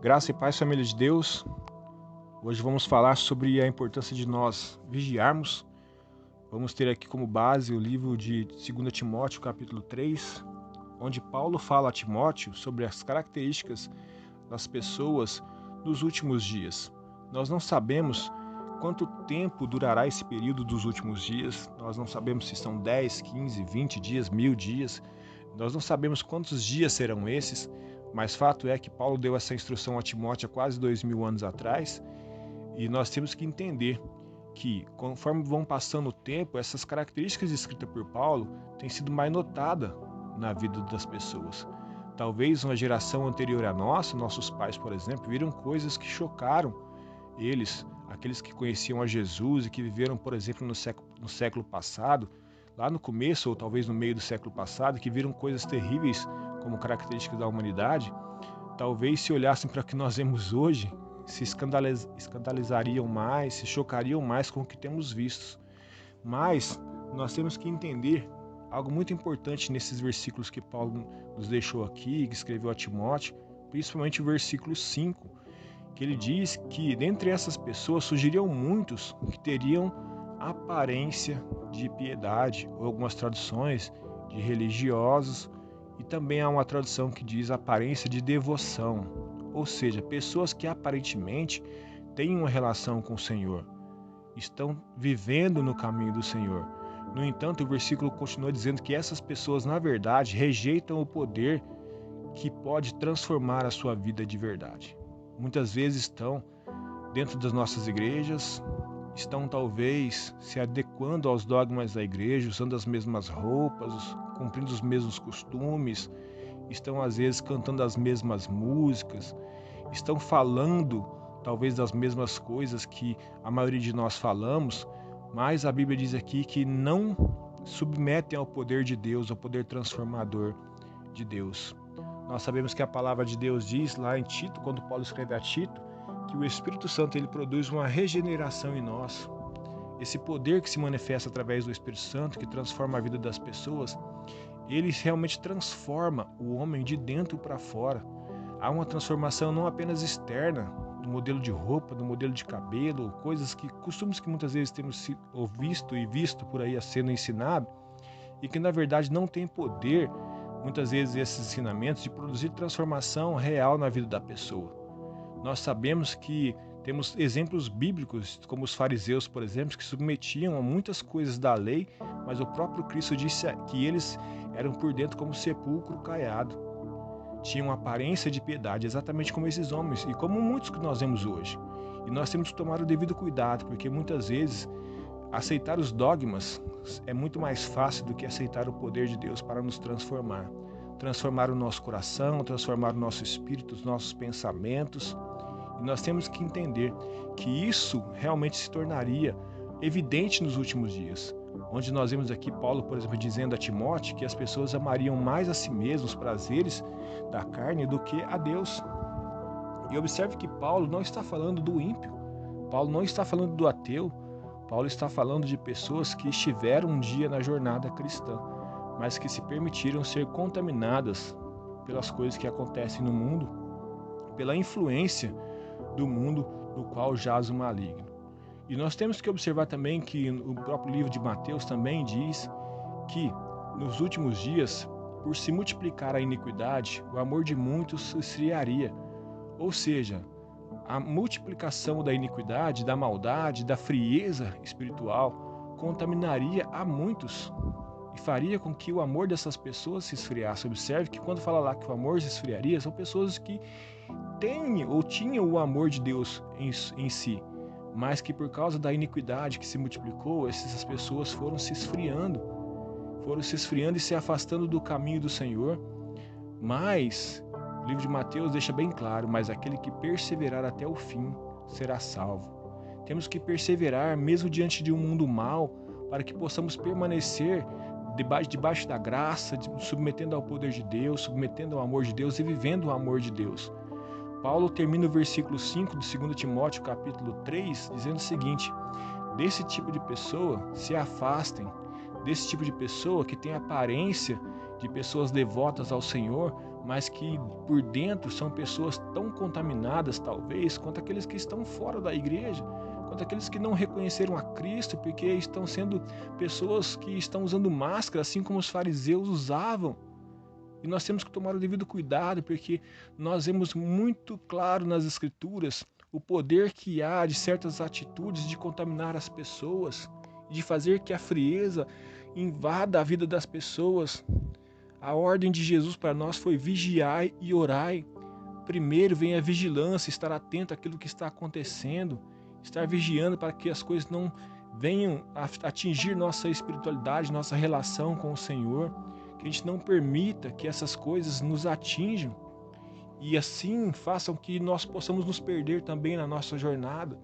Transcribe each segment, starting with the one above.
Graça e paz, família de Deus. Hoje vamos falar sobre a importância de nós vigiarmos. Vamos ter aqui como base o livro de 2 Timóteo, capítulo 3, onde Paulo fala a Timóteo sobre as características das pessoas nos últimos dias. Nós não sabemos quanto tempo durará esse período dos últimos dias, nós não sabemos se são 10, 15, 20 dias, 1000 dias, nós não sabemos quantos dias serão esses, mas fato é que Paulo deu essa instrução a Timóteo há quase 2000 anos atrás, e nós temos que entender que, conforme vão passando o tempo, essas características descritas por Paulo têm sido mais notadas na vida das pessoas. Talvez uma geração anterior à nossa, nossos pais, por exemplo, viram coisas que chocaram eles, aqueles que conheciam a Jesus e que viveram, por exemplo, no século passado, lá no começo ou talvez no meio do século passado, que viram coisas terríveis como características da humanidade, talvez se olhassem para o que nós vemos hoje, se escandalizariam mais, se chocariam mais com o que temos visto. Mas nós temos que entender algo muito importante nesses versículos que Paulo nos deixou aqui, que escreveu a Timóteo, principalmente o versículo 5, que ele diz que dentre essas pessoas surgiriam muitos que teriam aparência de piedade, ou algumas traduções de religiosos, e também há uma tradução que diz aparência de devoção, ou seja, pessoas que aparentemente têm uma relação com o Senhor, estão vivendo no caminho do Senhor. No entanto, o versículo continua dizendo que essas pessoas, na verdade, rejeitam o poder que pode transformar a sua vida de verdade. Muitas vezes estão dentro das nossas igrejas, estão talvez se adequando aos dogmas da igreja, usando as mesmas roupas, cumprindo os mesmos costumes, estão às vezes cantando as mesmas músicas, estão falando talvez das mesmas coisas que a maioria de nós falamos, mas a Bíblia diz aqui que não submetem ao poder de Deus, ao poder transformador de Deus. Nós sabemos que a palavra de Deus diz lá em Tito, quando Paulo escreve a Tito, que o Espírito Santo ele produz uma regeneração em nós. Esse poder que se manifesta através do Espírito Santo, que transforma a vida das pessoas, ele realmente transforma o homem de dentro para fora. Há uma transformação não apenas externa, do modelo de roupa, do modelo de cabelo, costumes que muitas vezes temos visto e visto por aí sendo ensinado, e que na verdade não tem poder, muitas vezes esses ensinamentos, de produzir transformação real na vida da pessoa. Nós sabemos que temos exemplos bíblicos, como os fariseus, por exemplo, que submetiam a muitas coisas da lei, mas o próprio Cristo disse que eles eram por dentro como sepulcro caiado. Tinham aparência de piedade, exatamente como esses homens, e como muitos que nós vemos hoje. E nós temos que tomar o devido cuidado, porque muitas vezes aceitar os dogmas é muito mais fácil do que aceitar o poder de Deus para nos transformar. Transformar o nosso coração, transformar o nosso espírito, os nossos pensamentos. E nós temos que entender que isso realmente se tornaria evidente nos últimos dias. Onde nós vemos aqui Paulo, por exemplo, dizendo a Timóteo que as pessoas amariam mais a si mesmos, os prazeres da carne, do que a Deus. E observe que Paulo não está falando do ímpio, Paulo não está falando do ateu, Paulo está falando de pessoas que estiveram um dia na jornada cristã, mas que se permitiram ser contaminadas pelas coisas que acontecem no mundo, pela influência do mundo no qual jaz o maligno. E nós temos que observar também que o próprio livro de Mateus também diz que nos últimos dias, por se multiplicar a iniquidade, o amor de muitos se esfriaria. Ou seja, a multiplicação da iniquidade, da maldade, da frieza espiritual contaminaria a muitos e faria com que o amor dessas pessoas se esfriasse. Observe que quando fala lá que o amor se esfriaria, são pessoas que têm ou tinham o amor de Deus em si, mas que por causa da iniquidade que se multiplicou, essas pessoas foram se esfriando e se afastando do caminho do Senhor. Mas o livro de Mateus deixa bem claro, mas aquele que perseverar até o fim será salvo. Temos que perseverar mesmo diante de um mundo mau, para que possamos permanecer debaixo da graça, submetendo ao poder de Deus, submetendo ao amor de Deus e vivendo o amor de Deus. Paulo termina o versículo 5 de 2 Timóteo capítulo 3, dizendo o seguinte: desse tipo de pessoa se afastem, desse tipo de pessoa que tem aparência de pessoas devotas ao Senhor, mas que por dentro são pessoas tão contaminadas, talvez, quanto aqueles que estão fora da igreja, quanto aqueles que não reconheceram a Cristo, porque estão sendo pessoas que estão usando máscara, assim como os fariseus usavam. E nós temos que tomar o devido cuidado, porque nós vemos muito claro nas Escrituras o poder que há de certas atitudes de contaminar as pessoas, de fazer que a frieza invada a vida das pessoas. A ordem de Jesus para nós foi vigiai e orai. Primeiro vem a vigilância, estar atento àquilo que está acontecendo, estar vigiando para que as coisas não venham a atingir nossa espiritualidade, nossa relação com o Senhor, que a gente não permita que essas coisas nos atinjam e assim façam que nós possamos nos perder também na nossa jornada.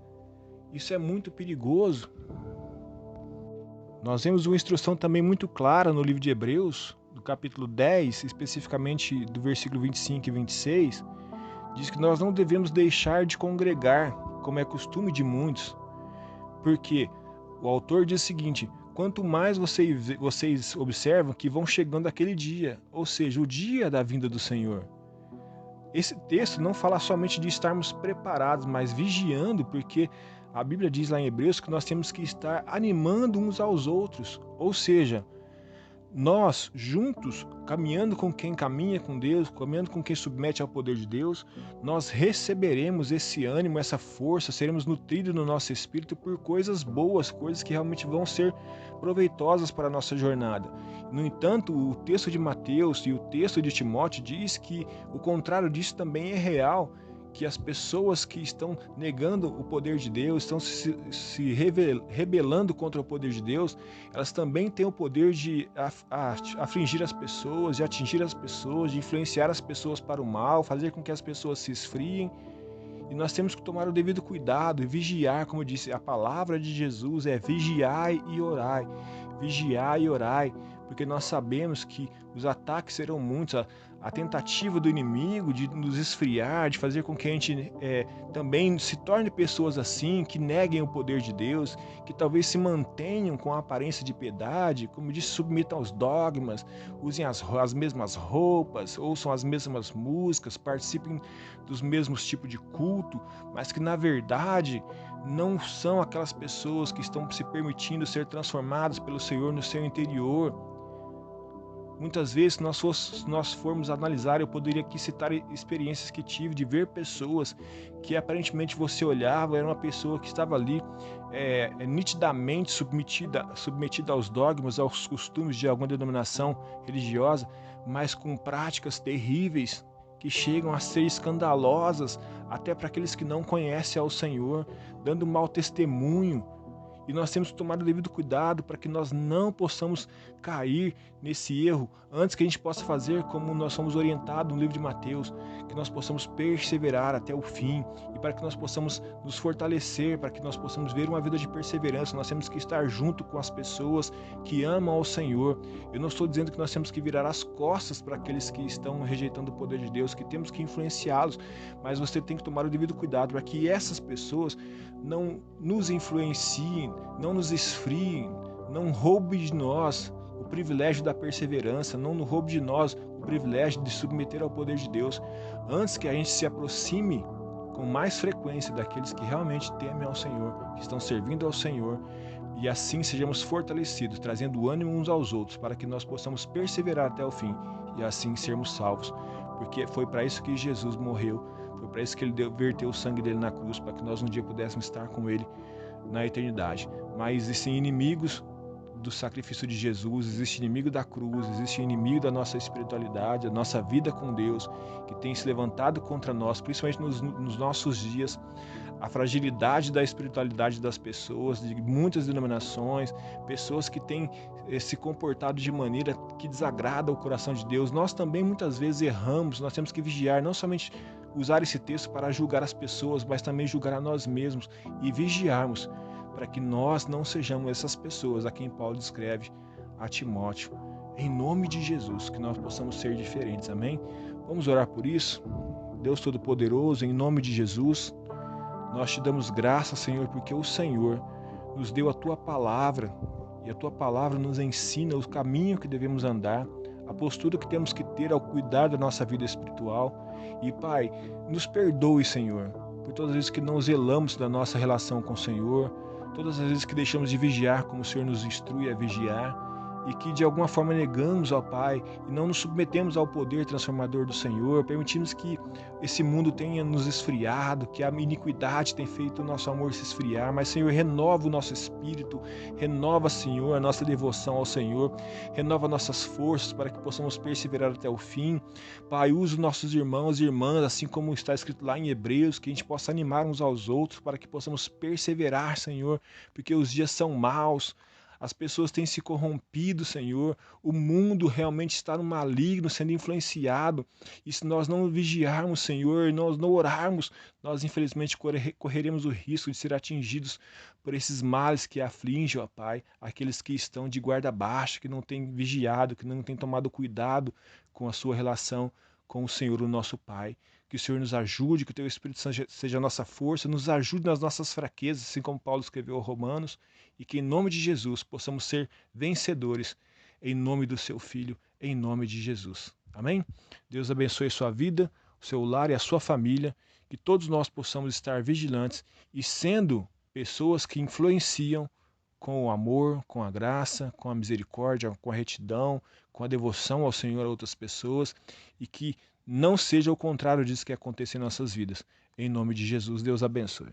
Isso é muito perigoso. Nós vemos uma instrução também muito clara no livro de Hebreus, do capítulo 10, especificamente do versículo 25 e 26, diz que nós não devemos deixar de congregar, como é costume de muitos, porque o autor diz o seguinte: quanto mais vocês observam que vão chegando aquele dia, ou seja, o dia da vinda do Senhor. Esse texto não fala somente de estarmos preparados, mas vigiando, porque a Bíblia diz lá em Hebreus que nós temos que estar animando uns aos outros, ou seja, nós juntos, caminhando com quem caminha com Deus, caminhando com quem submete ao poder de Deus, nós receberemos esse ânimo, essa força, seremos nutridos no nosso espírito por coisas boas, coisas que realmente vão ser proveitosas para a nossa jornada. No entanto, o texto de Mateus e o texto de Timóteo diz que o contrário disso também é real, que as pessoas que estão negando o poder de Deus, estão se rebelando contra o poder de Deus, elas também têm o poder de afligir as pessoas, de atingir as pessoas, de influenciar as pessoas para o mal, fazer com que as pessoas se esfriem. E nós temos que tomar o devido cuidado e vigiar, como eu disse, a palavra de Jesus é vigiai e orai. Vigiai e orai, porque nós sabemos que os ataques serão muitos, a tentativa do inimigo de nos esfriar, de fazer com que a gente também se torne pessoas assim, que neguem o poder de Deus, que talvez se mantenham com a aparência de piedade, como eu disse, submetam aos dogmas, usem as mesmas roupas, ouçam as mesmas músicas, participem dos mesmos tipos de culto, mas que na verdade não são aquelas pessoas que estão se permitindo ser transformadas pelo Senhor no seu interior. Muitas vezes, se nós formos analisar, eu poderia aqui citar experiências que tive de ver pessoas que aparentemente você olhava, era uma pessoa que estava ali nitidamente submetida aos dogmas, aos costumes de alguma denominação religiosa, mas com práticas terríveis que chegam a ser escandalosas até para aqueles que não conhecem ao Senhor, dando mau testemunho. E nós temos que tomar o devido cuidado para que nós não possamos cair nesse erro antes que a gente possa fazer como nós somos orientados no livro de Mateus, que nós possamos perseverar até o fim e para que nós possamos nos fortalecer, para que nós possamos ver uma vida de perseverança. Nós temos que estar junto com as pessoas que amam ao Senhor. Eu não estou dizendo que nós temos que virar as costas para aqueles que estão rejeitando o poder de Deus, que temos que influenciá-los, mas você tem que tomar o devido cuidado para que essas pessoas não nos influenciem, não nos esfriem, não roube de nós o privilégio da perseverança, não roube de nós o privilégio de submeter ao poder de Deus, antes que a gente se aproxime com mais frequência daqueles que realmente temem ao Senhor, que estão servindo ao Senhor, e assim sejamos fortalecidos, trazendo ânimo uns aos outros, para que nós possamos perseverar até o fim e assim sermos salvos, porque foi para isso que Jesus morreu. Foi para isso que ele verteu o sangue dele na cruz, para que nós um dia pudéssemos estar com ele na eternidade. Mas existem inimigos do sacrifício de Jesus, existe inimigo da cruz, existe inimigo da nossa espiritualidade, da nossa vida com Deus, que tem se levantado contra nós, principalmente nos nossos dias. A fragilidade da espiritualidade das pessoas, de muitas denominações, pessoas que têm se comportado de maneira que desagrada o coração de Deus. Nós também muitas vezes erramos, nós temos que vigiar, não somente usar esse texto para julgar as pessoas, mas também julgar a nós mesmos e vigiarmos para que nós não sejamos essas pessoas a quem Paulo descreve a Timóteo. Em nome de Jesus, que nós possamos ser diferentes, amém? Vamos orar por isso? Deus Todo-Poderoso, em nome de Jesus, nós te damos graça, Senhor, porque o Senhor nos deu a Tua Palavra e a Tua Palavra nos ensina o caminho que devemos andar, a postura que temos que ter ao cuidar da nossa vida espiritual. E, Pai, nos perdoe, Senhor, por todas as vezes que não zelamos da nossa relação com o Senhor, todas as vezes que deixamos de vigiar como o Senhor nos instrui a vigiar, e que de alguma forma negamos ao Pai e não nos submetemos ao poder transformador do Senhor, permitimos que esse mundo tenha nos esfriado, que a iniquidade tenha feito o nosso amor se esfriar, mas, Senhor, renova o nosso espírito, renova, Senhor, a nossa devoção ao Senhor, renova nossas forças para que possamos perseverar até o fim. Pai, usa os nossos irmãos e irmãs, assim como está escrito lá em Hebreus, que a gente possa animar uns aos outros para que possamos perseverar, Senhor, porque os dias são maus. As pessoas têm se corrompido, Senhor. O mundo realmente está no maligno, sendo influenciado. E se nós não vigiarmos, Senhor, nós não orarmos, nós infelizmente correremos o risco de ser atingidos por esses males que afligem, ó Pai, aqueles que estão de guarda baixa, que não têm vigiado, que não têm tomado cuidado com a sua relação com o Senhor, o nosso Pai. Que o Senhor nos ajude, que o Teu Espírito Santo seja a nossa força, nos ajude nas nossas fraquezas, assim como Paulo escreveu aos Romanos, e que em nome de Jesus possamos ser vencedores, em nome do Seu Filho, em nome de Jesus. Amém? Deus abençoe a sua vida, o seu lar e a sua família, que todos nós possamos estar vigilantes e sendo pessoas que influenciam com o amor, com a graça, com a misericórdia, com a retidão, com a devoção ao Senhor a outras pessoas, e que não seja o contrário disso que acontece em nossas vidas. Em nome de Jesus, Deus abençoe.